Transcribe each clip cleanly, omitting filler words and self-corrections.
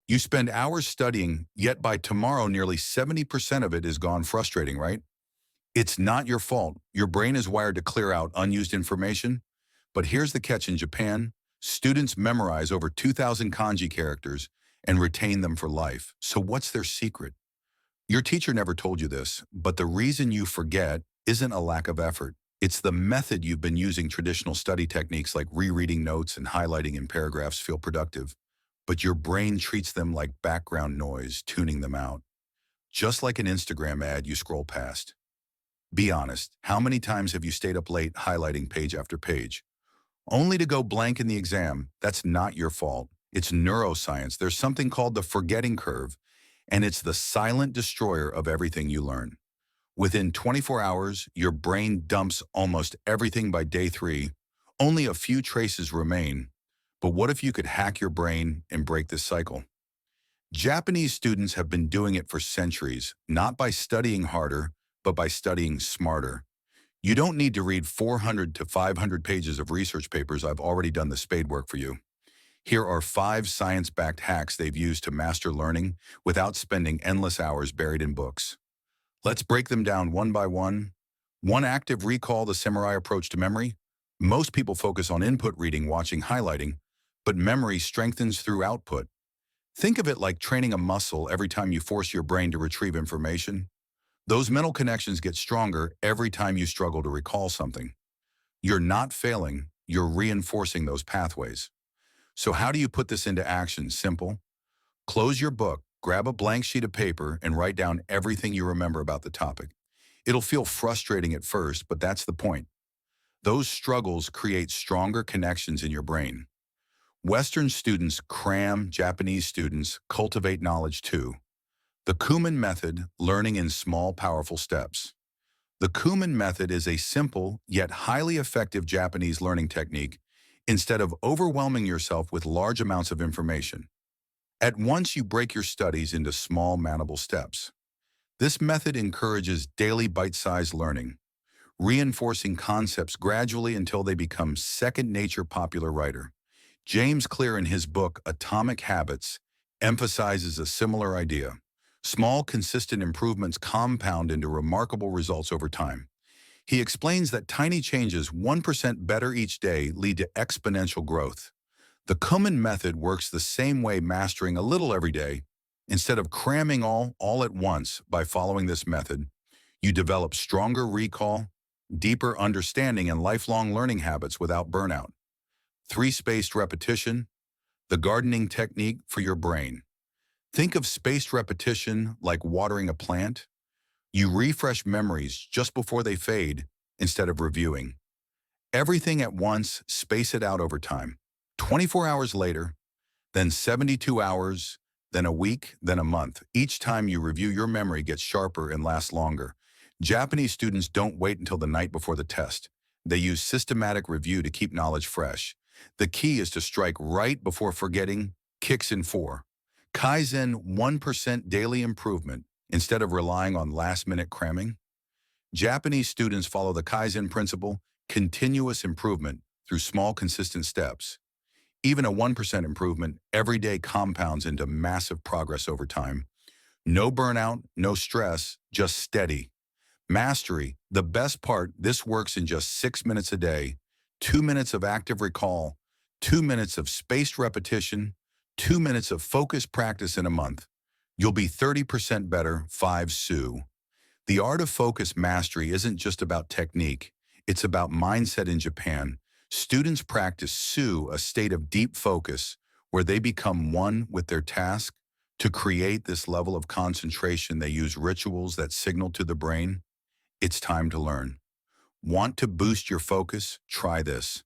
You spend hours studying, yet by tomorrow, nearly 70% of it is gone. Frustrating, right? It's not your fault. Your brain is wired to clear out unused information. But here's the catch: in Japan, students memorize over 2,000 kanji characters and retain them for life. So what's their secret? Your teacher never told you this, but the reason you forget isn't a lack of effort. It's the method you've been using. Traditional study techniques like rereading notes and highlighting in paragraphs feel productive, but your brain treats them like background noise, tuning them out. Just like an Instagram ad you scroll past. Be honest, how many times have you stayed up late highlighting page after page, only to go blank in the exam? That's not your fault. It's neuroscience. There's something called the forgetting curve, and it's the silent destroyer of everything you learn. Within 24 hours, your brain dumps almost everything. By day 3. Only a few traces remain. But what if you could hack your brain and break this cycle? Japanese students have been doing it for centuries, not by studying harder, but by studying smarter. You don't need to read 400 to 500 pages of research papers. I've already done the spade work for you. Here are 5 science-backed hacks they've used to master learning without spending endless hours buried in books. Let's break them down one by one. 1. Active recall, the samurai approach to memory. Most people focus on input, reading, watching, highlighting, but memory strengthens through output. Think of it like training a muscle. Every time you force your brain to retrieve information, those mental connections get stronger. Every time you struggle to recall something, you're not failing, you're reinforcing those pathways. So how do you put this into action? Simple. Close your book, grab a blank sheet of paper, and write down everything you remember about the topic. It'll feel frustrating at first, but that's the point. Those struggles create stronger connections in your brain. Western students cram, Japanese students cultivate knowledge too. The Kuman method, learning in small, powerful steps. The Kuman method is a simple yet highly effective Japanese learning technique. Instead of overwhelming yourself with large amounts of information, at once you break your studies into small, manageable steps. This method encourages daily bite-sized learning, reinforcing concepts gradually until they become second nature. Popular writer James Clear, in his book Atomic Habits, emphasizes a similar idea. Small, consistent improvements compound into remarkable results over time. He explains that tiny changes, 1% better each day, lead to exponential growth. The Kuman method works the same way, mastering a little every day. Instead of cramming all at once. By following this method, you develop stronger recall, deeper understanding, and lifelong learning habits without burnout. 3. Spaced repetition, the gardening technique for your brain. Think of spaced repetition like watering a plant. You refresh memories just before they fade instead of reviewing everything at once. Space it out over time. 24 hours later, then 72 hours, then a week, then a month. Each time you review, your memory gets sharper and lasts longer. Japanese students don't wait until the night before the test. They use systematic review to keep knowledge fresh. The key is to strike right before forgetting kicks in. 4. Kaizen, 1% daily improvement. Instead of relying on last-minute cramming, Japanese students follow the Kaizen principle, continuous improvement through small, consistent steps. Even a 1% improvement every day compounds into massive progress over time. No burnout, no stress, just steady mastery. The best part, this works in just 6 minutes a day. 2 minutes of active recall, 2 minutes of spaced repetition, 2 minutes of focused practice in a month. You'll be 30% better. 5. Sue. The art of focus mastery isn't just about technique. It's about mindset. In Japan, students practice Sue, a state of deep focus where they become one with their task. To create this level of concentration, they use rituals that signal to the brain, it's time to learn. Want to boost your focus? Try this.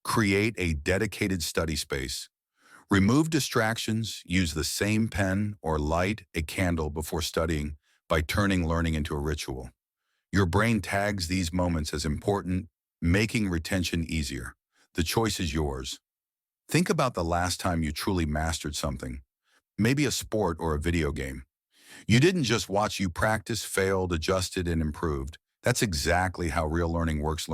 Create a dedicated study space. Remove distractions. Use the same pen or light a candle before studying. By turning learning into a ritual, your brain tags these moments as important, making retention easier. The choice is yours. Think about the last time you truly mastered something, maybe a sport or a video game. You didn't just watch, you practiced, failed, adjusted, and improved. That's exactly how real learning works.